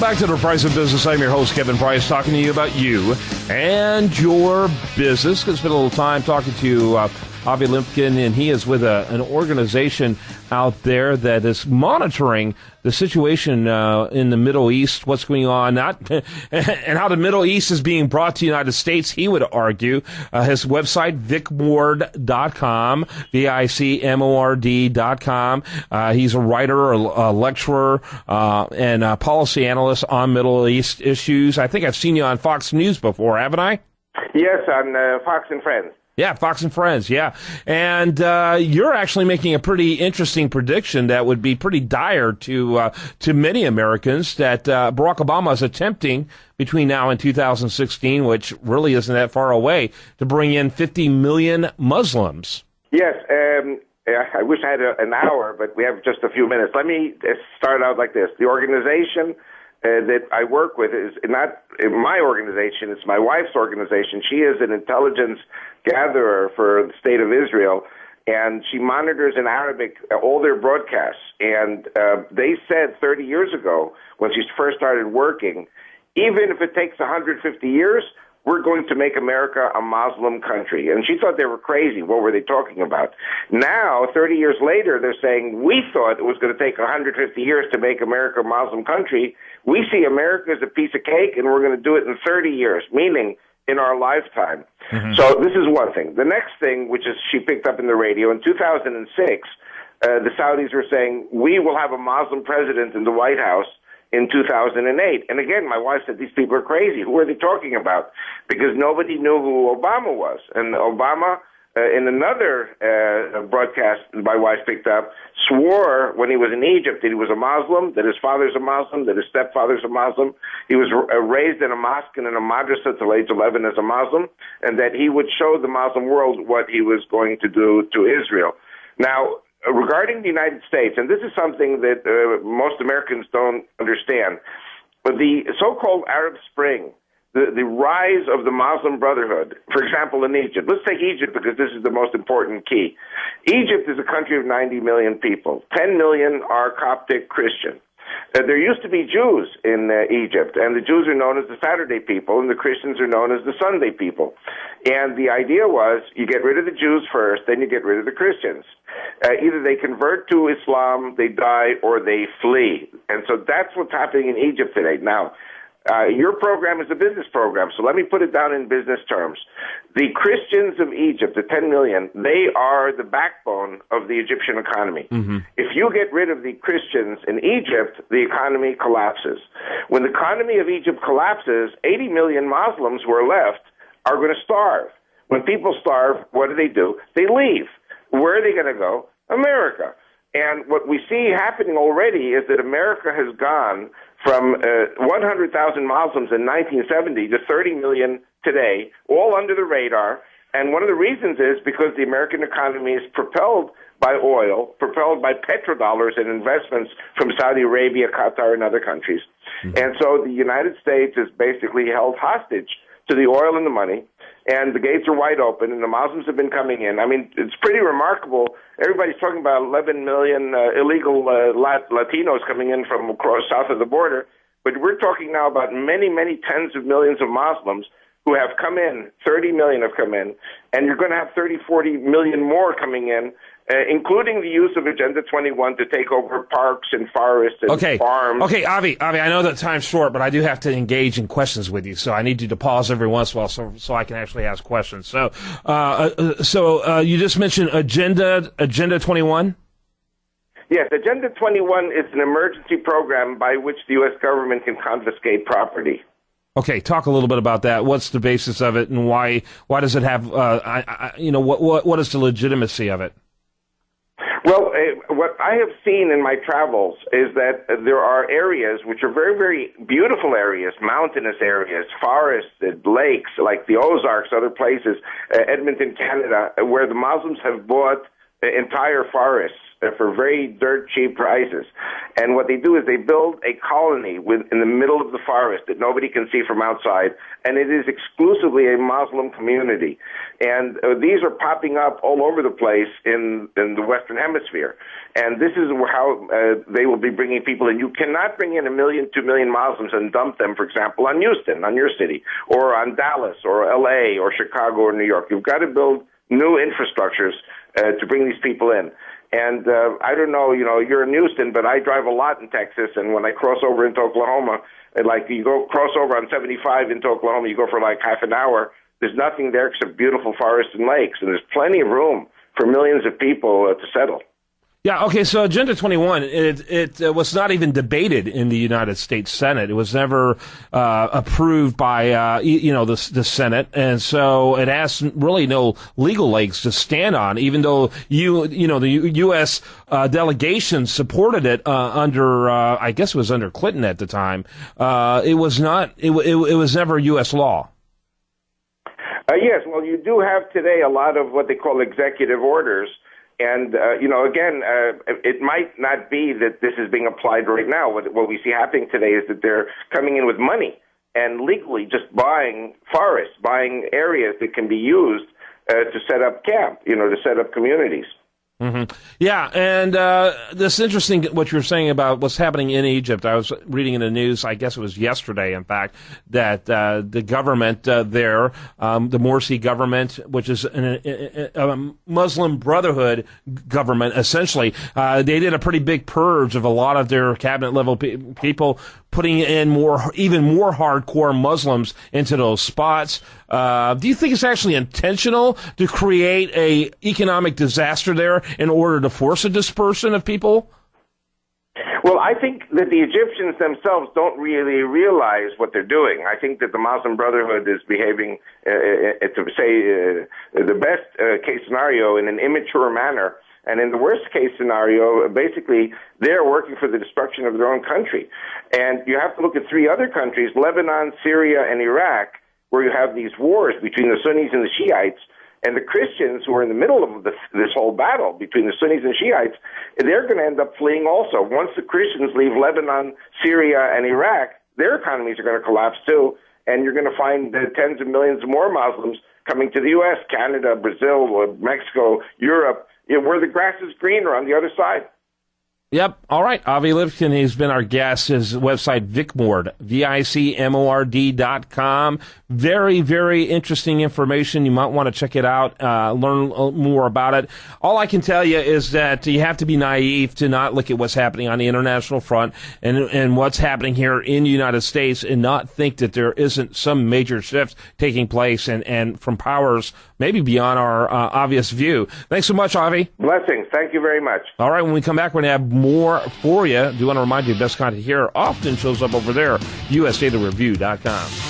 Welcome back to The Price of Business. I'm your host, Kevin Price, talking to you about you and your business. Going to spend a little time talking to Avi Lipkin, and he is with an organization out there that is monitoring the situation in the Middle East, what's going on, and how the Middle East is being brought to the United States, he would argue. His website, vicmord.com, VICMORD.com. He's a writer, a lecturer, and a policy analyst on Middle East issues. I think I've seen you on Fox News before, haven't I? Yes, on Fox and Friends. Yeah, Fox and Friends, yeah. And you're actually making a pretty interesting prediction that would be pretty dire to many Americans that Barack Obama is attempting between now and 2016, which really isn't that far away, to bring in 50 million Muslims. Yes, I wish I had an hour, but we have just a few minutes. Let me start out like this. The organization that I work with is not my organization, it's my wife's organization. She is an intelligence gatherer for the state of Israel, and she monitors in Arabic all their broadcasts. And they said 30 years ago, when she first started working, even if it takes 150 years, we're going to make America a Muslim country. And she thought they were crazy. What were they talking about? Now, 30 years later, they're saying, we thought it was going to take 150 years to make America a Muslim country. We see America as a piece of cake, and we're going to do it in 30 years, meaning in our lifetime. Mm-hmm. So this is one thing. The next thing, which is she picked up in the radio, in 2006, the Saudis were saying, we will have a Muslim president in the White House in 2008. And again, my wife said, these people are crazy. Who are they talking about? Because nobody knew who Obama was. And Obama, in another broadcast my wife picked up, swore when he was in Egypt that he was a Muslim, that his father's a Muslim, that his stepfather's a Muslim. He was raised in a mosque and in a madrasa till age 11 as a Muslim, and that he would show the Muslim world what he was going to do to Israel. Now, regarding the United States, and this is something that most Americans don't understand, but the so-called Arab Spring, the rise of the Muslim Brotherhood, for example, in Egypt. Let's take Egypt because this is the most important key. Egypt is a country of 90 million people. 10 million are Coptic Christian. There used to be Jews in Egypt, and the Jews are known as the Saturday people, and the Christians are known as the Sunday people. And the idea was you get rid of the Jews first, then you get rid of the Christians. Either they convert to Islam, they die, or they flee. And so that's what's happening in Egypt today. Now, your program is a business program, so let me put it down in business terms. The Christians of Egypt, the 10 million, they are the backbone of the Egyptian economy. Mm-hmm. If you get rid of the Christians in Egypt, the economy collapses. When the economy of Egypt collapses, 80 million Muslims who are left are going to starve. When people starve, what do? They leave. Where are they going to go? America. And what we see happening already is that America has gone from 100,000 Muslims in 1970 to 30 million today, all under the radar. And one of the reasons is because the American economy is propelled by oil, propelled by petrodollars and investments from Saudi Arabia, Qatar, and other countries. Mm-hmm. And so the United States is basically held hostage to the oil and the money, and the gates are wide open, and the Muslims have been coming in. I mean, it's pretty remarkable. Everybody's talking about 11 million illegal Latinos coming in from across south of the border, but we're talking now about many, many tens of millions of Muslims who have come in. 30 million have come in, and you're going to have 30, 40 million more coming in, including the use of Agenda 21 to take over parks and forests and farms. Okay, Avi, I know that time's short, but I do have to engage in questions with you, so I need you to pause every once in a while so I can actually ask questions. So you just mentioned Agenda 21? Yes, Agenda 21 is an emergency program by which the U.S. government can confiscate property. Okay, talk a little bit about that. What's the basis of it, and why does it have? What is the legitimacy of it? Well, what I have seen in my travels is that there are areas which are very, very beautiful areas, mountainous areas, forests, lakes, like the Ozarks, other places, Edmonton, Canada, where the Muslims have bought entire forests for very dirt cheap prices. And what they do is they build a colony in the middle of the forest that nobody can see from outside, and it is exclusively a Muslim community. And these are popping up all over the place in the Western Hemisphere. And this is how they will be bringing people in. You cannot bring in 1 million, 2 million Muslims and dump them, for example, on Houston, on your city, or on Dallas, or L.A., or Chicago, or New York. You've got to build new infrastructures to bring these people in. And I don't know, you're in Houston, but I drive a lot in Texas, and when I cross over into Oklahoma, like you go cross over on 75 into Oklahoma, you go for like half an hour, there's nothing there except beautiful forests and lakes, and there's plenty of room for millions of people to settle. Yeah, okay, so Agenda 21, it was not even debated in the United States Senate. It was never approved by, the Senate, and so it has really no legal legs to stand on, even though, the U.S. Delegation supported it under, I guess it was under Clinton at the time. It was never U.S. law. Yes, well, you do have today a lot of what they call executive orders. And, again, it might not be that this is being applied right now. What we see happening today is that they're coming in with money and legally just buying forests, buying areas that can be used to set up camp, to set up communities. Mm-hmm. Yeah, and this is interesting what you're saying about what's happening in Egypt. I was reading in the news, I guess it was yesterday, in fact, that the government there, the Morsi government, which is a Muslim Brotherhood government, essentially, they did a pretty big purge of a lot of their cabinet-level people, putting in even more hardcore Muslims into those spots. Do you think it's actually intentional to create a economic disaster there in order to force a dispersion of people? Well, I think that the Egyptians themselves don't really realize what they're doing. I think that the Muslim Brotherhood is behaving, to say the best case scenario, in an immature manner. And in the worst case scenario, basically, they're working for the destruction of their own country. And you have to look at 3 other countries, Lebanon, Syria, and Iraq, where you have these wars between the Sunnis and the Shiites. And the Christians, who are in the middle of this whole battle between the Sunnis and Shiites, they're going to end up fleeing also. Once the Christians leave Lebanon, Syria, and Iraq, their economies are going to collapse too. And you're going to find tens of millions more Muslims coming to the U.S., Canada, Brazil, Mexico, Europe, where the grass is greener on the other side. Yep. All right. Avi Lipkin, he's been our guest. His website, VicMord, VICMORD.com. Very, very interesting information. You might want to check it out, learn more about it. All I can tell you is that you have to be naive to not look at what's happening on the international front and what's happening here in the United States and not think that there isn't some major shift taking place and from powers maybe beyond our obvious view. Thanks so much, Avi. Blessings. Thank you very much. All right. When we come back, we're going to have more for you. Do want to remind you, best content here often shows up over there, USDataReview.com.